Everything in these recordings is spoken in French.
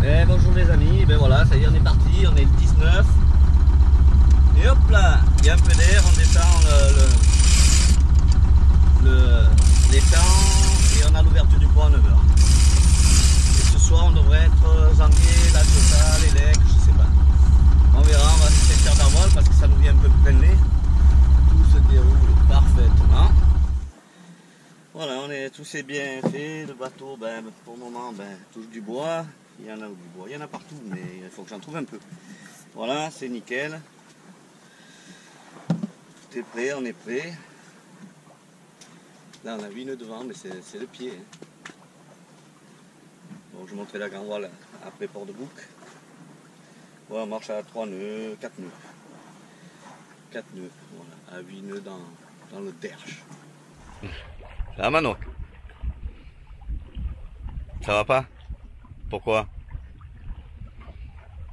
Et bonjour les amis, ben voilà, ça y est, on est parti, on est le 19. Et hop là, il y a un peu d'air, on descend l'étang et on a l'ouverture du pont à 9h. Et ce soir on devrait être Zanguier, La Totale, Élec, je sais pas. On verra, on va essayer de faire d'arvol parce que ça nous vient un peu de plein nez. Tout se déroule parfaitement. Voilà, tout s'est bien fait, le bateau, ben, pour le moment, ben, touche du bois. Il y en a du bois, il y en a partout, mais il faut que j'en trouve un peu. Voilà, c'est nickel. Tout est prêt, on est prêt. Là, on a 8 nœuds devant, mais c'est le pied. Bon, je vais montrer la grande voile après port de bouc. Voilà, on marche à 3 nœuds, 4 nœuds. 4 nœuds, voilà, à 8 nœuds dans le derche. Ça va, Mano? Ça va pas? Pourquoi?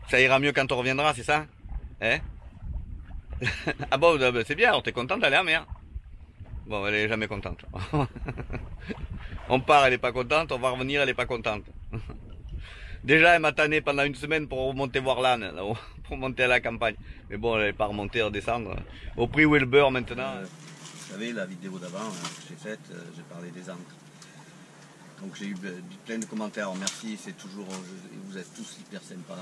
Ça ira mieux quand on reviendra, c'est ça? Hein? Ah bon, c'est bien, t'es contente d'aller à la mer? Bon, elle est jamais contente. On part, elle est pas contente, on va revenir, elle est pas contente. Déjà, elle m'a tanné pendant une semaine pour remonter voir l'âne, pour monter à la campagne. Mais bon, elle n'est pas remontée, redescendre. Au prix où est le beurre maintenant. Vous savez, la vidéo d'avant que j'ai faite, j'ai parlé des ancres. Donc j'ai eu plein de commentaires, merci, c'est toujours, vous êtes tous hyper sympas,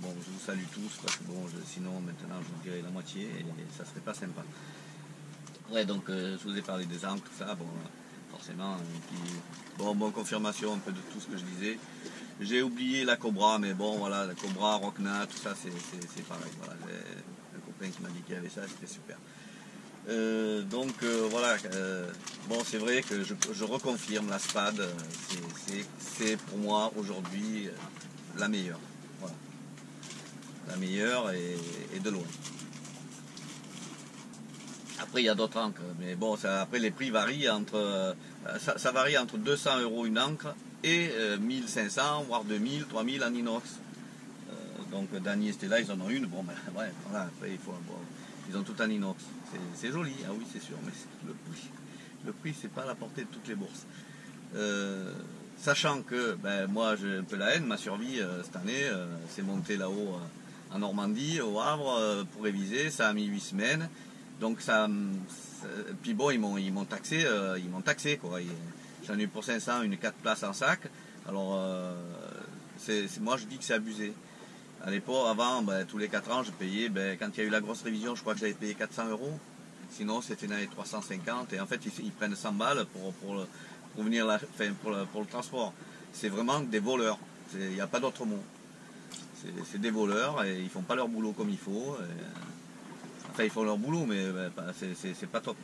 bon, je vous salue tous, parce que bon, sinon maintenant je vous dirai la moitié et ça serait pas sympa. Ouais, donc je vous ai parlé des ancres, tout ça, bon, forcément, et puis, bon, confirmation un peu de tout ce que je disais. J'ai oublié la Cobra, mais bon, voilà, la Cobra, Rockna, tout ça, c'est pareil, voilà, un copain qui m'a dit qu'il y avait ça, c'était super. Voilà, bon, c'est vrai que je reconfirme la Spad, c'est pour moi aujourd'hui la meilleure, voilà. La meilleure et de loin. Après il y a d'autres encres, mais bon, après les prix varient ça varie entre 200 € une encre et 1500 voire 2000, 3000 en inox. Donc Dany et Stella ils en ont une, bon ben ouais, voilà, après ils ont tout en inox. C'est joli, ah oui c'est sûr, mais le prix c'est pas à la portée de toutes les bourses. Sachant que ben, moi j'ai un peu la haine, ma survie cette année, c'est monté là-haut en Normandie, au Havre, pour réviser, ça a mis 8 semaines. Donc puis bon ils m'ont taxé quoi. J'en ai eu pour 500 une 4 places en sac. Alors moi je dis que c'est abusé. À l'époque, avant, ben, tous les 4 ans, je payais, ben, quand il y a eu la grosse révision, je crois que j'avais payé 400 €. Sinon, c'était dans les 350. Et en fait, ils prennent 100 balles pour venir pour le transport. C'est vraiment des voleurs. Il n'y a pas d'autre mot. C'est des voleurs et ils font pas leur boulot comme il faut. Enfin, ils font leur boulot, mais c'est pas top.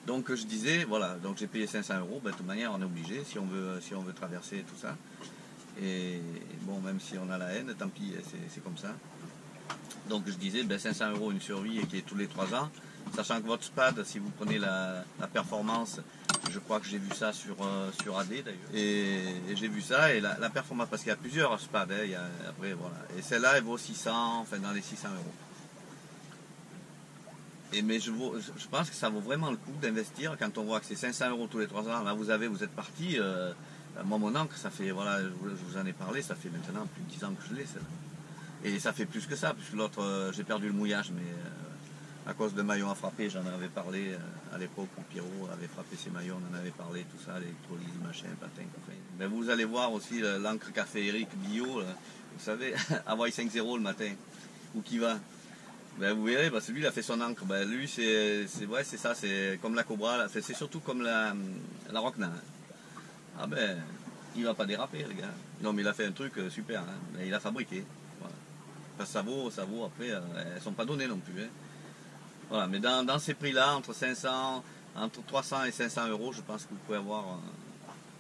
Donc, je disais, voilà, donc j'ai payé 500 €. Ben, de toute manière, on est obligé si on veut traverser tout ça. Et bon, même si on a la haine, tant pis, c'est comme ça. Donc je disais, ben 500 € une survie qui est tous les 3 ans. Sachant que votre Spad, si vous prenez la performance, je crois que j'ai vu ça sur AD d'ailleurs. Et j'ai vu ça, et la performance, parce qu'il y a plusieurs Spad, hein, après voilà. Et celle-là, elle vaut 600, enfin dans les 600 €. Mais je pense que ça vaut vraiment le coup d'investir quand on voit que c'est 500 € tous les 3 ans. Là, vous êtes parti. Moi, mon encre, ça fait, voilà, je vous en ai parlé, ça fait maintenant plus de 10 ans que je l'ai, celle-là. Et ça fait plus que ça, puisque l'autre, j'ai perdu le mouillage, mais à cause de maillons à frapper, j'en avais parlé à l'époque où Pierrot avait frappé ses maillons, on en avait parlé, tout ça, l'électrolyse, machin, patin, enfin. Mais vous allez voir aussi l'encre qu'a fait Eric Bio, là, vous savez, Hawaii 5-0 le matin, où qui va. Ben, vous verrez, parce que lui, il a fait son encre. Ben, lui, c'est ça, c'est comme la Cobra, c'est surtout comme la Rockna. Ah ben, il va pas déraper, le gars. Non, mais il a fait un truc super, hein. Il a fabriqué. Voilà. Parce que ça vaut après, elles sont pas données non plus. Hein. Voilà, mais dans ces prix-là, entre 300 et 500 €, je pense que vous pouvez avoir.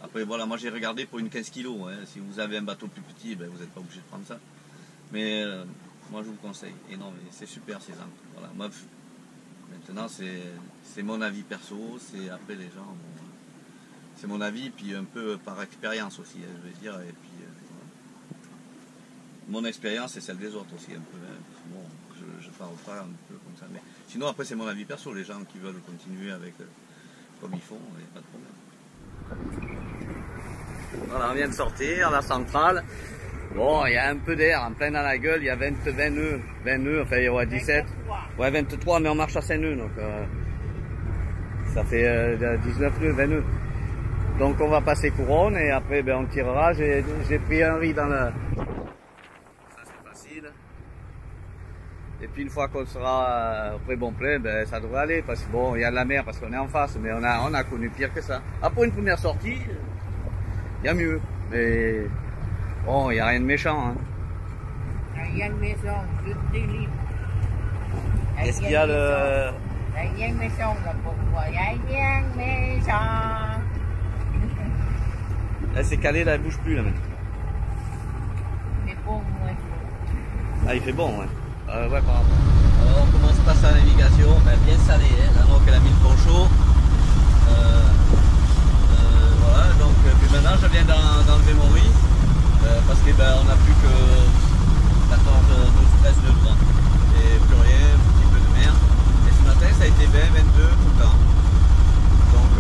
Après, voilà, moi j'ai regardé pour une 15 kg. Hein. Si vous avez un bateau plus petit, ben, vous n'êtes pas obligé de prendre ça. Mais moi je vous conseille. Et non, mais c'est super ces encres. Voilà. Moi, maintenant, c'est mon avis perso. C'est après les gens. Bon, c'est mon avis, puis un peu par expérience aussi, je vais dire. Et puis, voilà. Mon expérience, c'est celle des autres aussi, un peu. Hein. Bon, je parle pas un peu comme ça. Mais sinon, après, c'est mon avis perso. Les gens qui veulent continuer avec comme ils font, il n'y a pas de problème. Voilà, on vient de sortir à la centrale. Bon, il y a un peu d'air, en plein dans la gueule, il y a 20 nœuds, enfin, ouais, 17. 23. Ouais, 23, mais on marche à 5 nœuds, donc ça fait 19 nœuds, 20 nœuds. Donc on va passer couronne et après ben, on tirera. J'ai pris un riz dans le... Ça c'est facile. Et puis une fois qu'on sera au pré bon plein, ben, ça devrait aller. Parce que bon, il y a de la mer parce qu'on est en face, mais on a connu pire que ça. Après une première sortie, il y a mieux. Mais bon, il n'y a rien de méchant. Hein. Rien de méchant, je te dis. Est-ce qu'il y a le... Rien de méchant, là, pourquoi? Rien de méchant. Elle s'est calée là, elle bouge plus là maintenant. Mais bon, moi, Ah, il fait bon, ouais. Ouais, par rapport. Alors, on commence pas sa navigation, ben, bien salée, hein. La noix qu'elle a mis le pont chaud. Voilà, donc, puis maintenant, je viens d'enlever mon riz. Parce que ben, on n'a plus que 14, 12, 13 nœuds dedans. Et plus rien, un petit peu de mer. Et ce matin, ça a été 20, 22 tout le temps. Donc,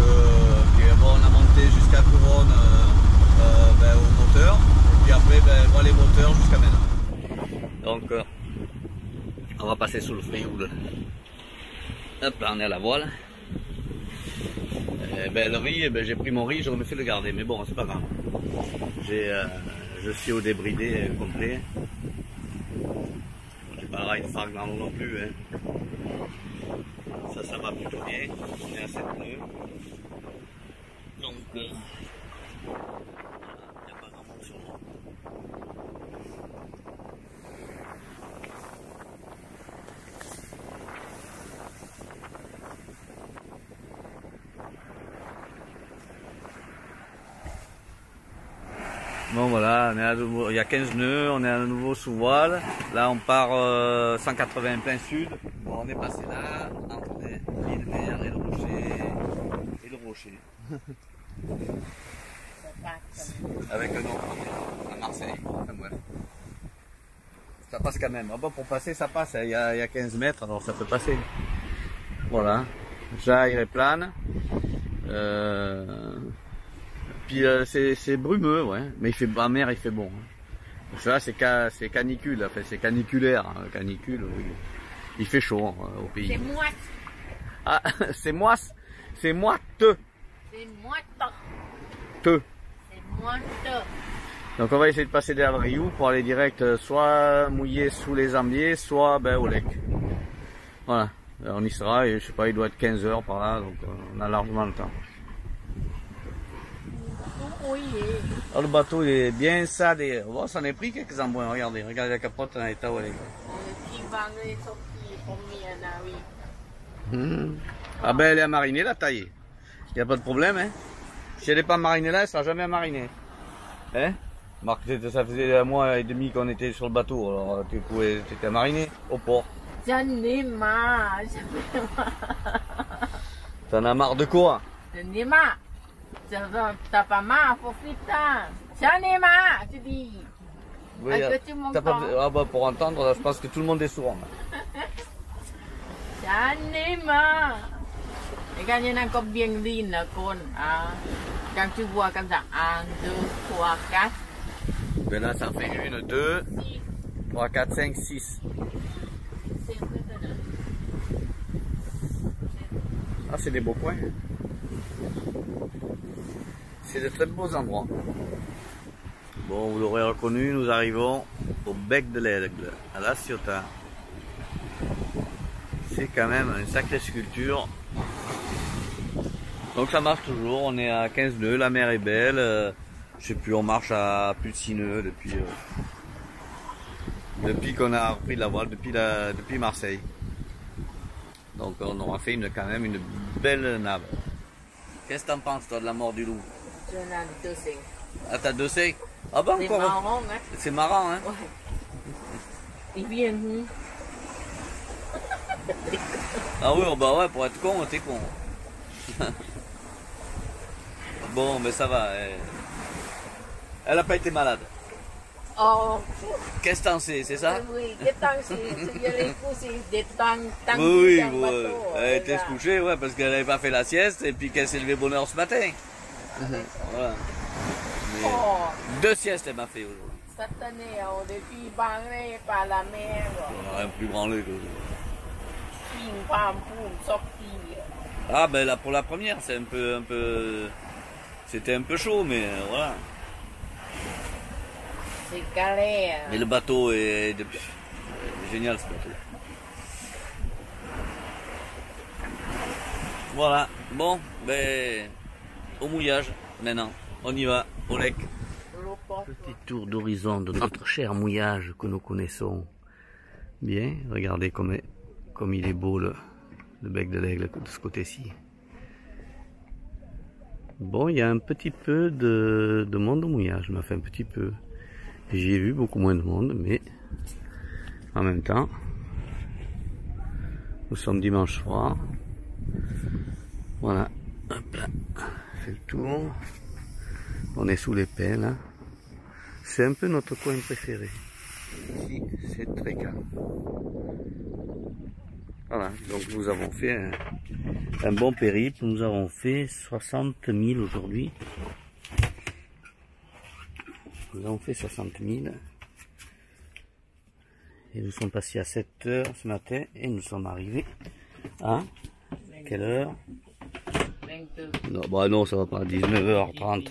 puis, bon, on a monté jusqu'à couronne. Ben, au moteur, et puis après ben, voilà les moteurs jusqu'à maintenant. Donc on va passer sous le frioul. Hop là on est à la voile. Ben, le riz, ben, j'ai pris mon riz, j'aurais fait le garder, mais bon c'est pas grave. Je suis au débridé complet. J'ai pas rail de fargue dans l'eau non plus. Hein. Ça va plutôt bien. On est à 7 nœuds. Donc bon voilà, on est à nouveau, il y a 15 nœuds, on est à nouveau sous voile. Là on part 180 plein sud. Bon, on est passé là, entre l'île Vert et le rocher. Avec un autre à Marseille. Enfin, bref. Ça passe quand même. Ah bon, pour passer, ça passe. Il y a 15 mètres, alors ça peut passer. Voilà. J'aille et plane. Puis c'est brumeux, ouais. Mais il fait, en mer, il fait bon. Là, c'est canicule, enfin, c'est caniculaire. Hein. Canicule, oui. Il fait chaud hein, au pays. C'est moite. Ah, c'est moisse. C'est moiteux. C'est moite. Te. C'est moite. Donc on va essayer de passer derrière le Riou pour aller direct soit mouiller sous les Ambiers, soit ben, au Lec. Voilà, on y sera et je sais pas, il doit être 15 h par là, donc on a largement le temps. Oui. Alors, le bateau il est bien salé. Oh, ça en est pris quelques embruns, regardez la capote dans l'état où elle est. Le petit vent est sorti pour moi, oui. Ah ben elle est à mariner la taille. Il n'y a pas de problème hein. Si elle n'est pas marinée là, elle ne sera jamais marinée. Hein? Marc, ça faisait un mois et demi qu'on était sur le bateau, alors tu étais mariné au port. J'en ai marre. T'en as marre de quoi? J'en ai marre. T'as pas marre, faut putain. J'en ai marre, tu dis. Oui, Est-ce que tu m'entends? Ah bah pour entendre, là, je pense que tout le monde est sourd. J'en ai marre. Et quand il y en a encore bien ligne, là, quand tu vois comme ça, 1, 2, 3, 4. Ben là, ça en fait 1, 2, 3, 4, 5, 6. Ah, c'est des beaux coins. C'est de très beaux endroits. Bon, vous l'aurez reconnu, nous arrivons au bec de l'Aigle, à La Ciotat. C'est quand même une sacrée sculpture. Donc ça marche toujours, on est à 15 nœuds, la mer est belle. Je sais plus, on marche à plus de 6 nœuds depuis qu'on a repris de la voile, depuis Marseille. Donc on aura fait quand même une belle nave. Qu'est-ce que t'en penses toi de la mort du loup? J'en ai 2 5. Ah t'as 2 5? Ah bah C'est encore. marrant, hein? C'est marrant hein? Ouais. Il vient d'où? Ah oui, bah ouais, pour être con, t'es con. Bon, mais ça va. Elle a pas été malade. Oh, Qu'est-ce que t'en sais, c'est ça? oui, des temps, c'est les coups, des temps, Oui, dans le ouais. bateau, Elle était là. se coucher, ouais, parce qu'elle n'avait pas fait la sieste et puis qu'elle s'est levée bonne heure ce matin. Voilà. Mais, Oh, 2 siestes elle m'a fait aujourd'hui. cette année, on est filles banglées par la mer. On a rien plus branlé que... Ping, pam, poum, sorti. Ah ben là pour la première, c'est un peu... C'était un peu chaud, mais voilà. C'est galère. Mais le bateau est génial, ce bateau. Voilà, bon, ben, au mouillage, maintenant, on y va, au lec. Petit tour d'horizon de notre cher mouillage que nous connaissons bien. Regardez comme il est beau le bec de l'aigle de ce côté-ci. Bon, il y a un petit peu de monde au mouillage, mais enfin un petit peu. J'y ai vu beaucoup moins de monde, mais en même temps, nous sommes dimanche soir. Voilà, hop là, on fait le tour. On est sous les pelles. Hein. C'est un peu notre coin préféré. Ici, c'est très calme. Voilà, donc nous avons fait un bon périple. Nous avons fait 60 000 aujourd'hui. Nous avons fait 60 000. Et nous sommes passés à 7 heures ce matin. Et nous sommes arrivés à quelle heure? 22. Non, bah non, ça va pas, 19h30.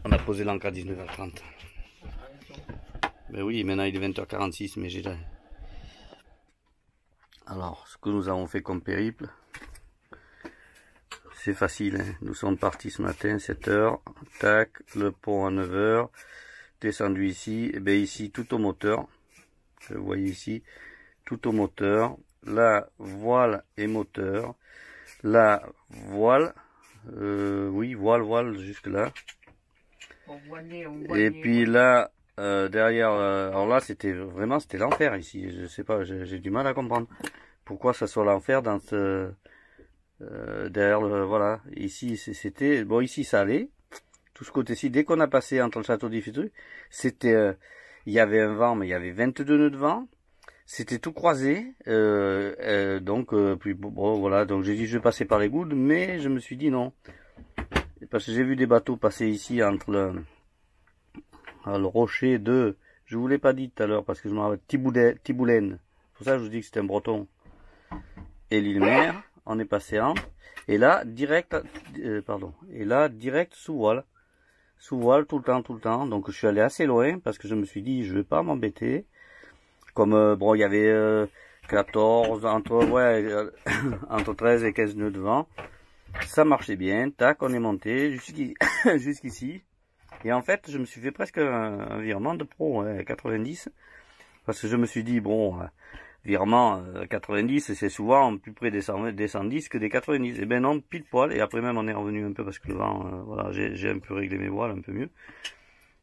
On a posé l'ancre à 19h30. Mais oui, maintenant il est 20h46, mais j'ai... Alors, ce que nous avons fait comme périple, c'est facile. Hein. Nous sommes partis ce matin, 7h, tac, le pont à 9h, descendu ici, et bien ici, tout au moteur. Vous voyez ici, tout au moteur. La voile et moteur. La voile, oui, voile jusque là. Et puis là, derrière, alors là c'était l'enfer ici. Je sais pas, j'ai du mal à comprendre pourquoi ça soit l'enfer dans ce derrière voilà. Ici c'était bon, ici ça allait. Tout ce côté-ci, dès qu'on a passé entre le château d'If et tout, c'était, il y avait un vent, mais il y avait 22 nœuds de vent. C'était tout croisé, donc puis bon voilà, donc j'ai dit je vais passer par les goudes, mais je me suis dit non, parce que j'ai vu des bateaux passer ici entre le rocher de, je vous l'ai pas dit tout à l'heure parce que je m'en rappelle, Tiboulaine, pour ça je vous dis que c'était un breton, et l'île Mère, on est passé entre, et là direct, et là direct sous voile tout le temps, donc je suis allé assez loin parce que je me suis dit je vais pas m'embêter. Comme bon, il y avait 14, entre 13 et 15 nœuds de vent. Ça marchait bien. Tac, on est monté jusqu'ici. Et en fait, je me suis fait presque un virement de pro, 90. Parce que je me suis dit, bon, virement 90, c'est souvent plus près des 110 que des 90. Et ben non, pile poil. Et après même, on est revenu un peu parce que le vent, voilà, j'ai un peu réglé mes voiles, un peu mieux.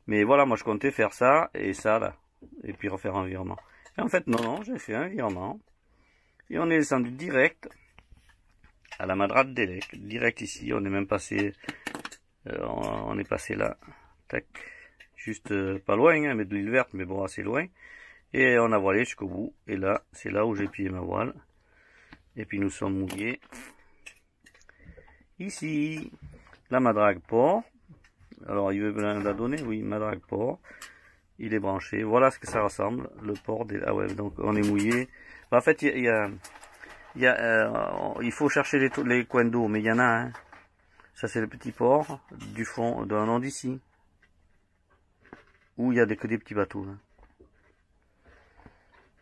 Mais voilà, moi je comptais faire ça et ça là. Et puis refaire un virement. Et en fait, non, j'ai fait un virement. Et on est descendu direct à la Madrade d'Elec. Direct ici, on est même passé, on est passé là, tac, juste pas loin, hein, mais de l'île verte, mais bon, assez loin. Et on a voilé jusqu'au bout. Et là, c'est là où j'ai plié ma voile. Et puis nous sommes mouillés. Ici, la Madrague Port. Alors, il veut la donner, oui, Madrague Port. Il est branché. Voilà ce que ça ressemble, le port des... Ah ouais, donc on est mouillé. En fait, il faut chercher les coins d'eau, mais il y en a un. Hein. Ça, c'est le petit port du fond, d'un nom d'ici. Où il y a que des petits bateaux. Hein.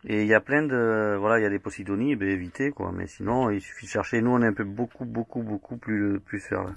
Et il y a plein de... Voilà, il y a des Posidonies, ben évitez, quoi. Mais sinon, il suffit de chercher. Nous, on est un peu beaucoup plus vers là.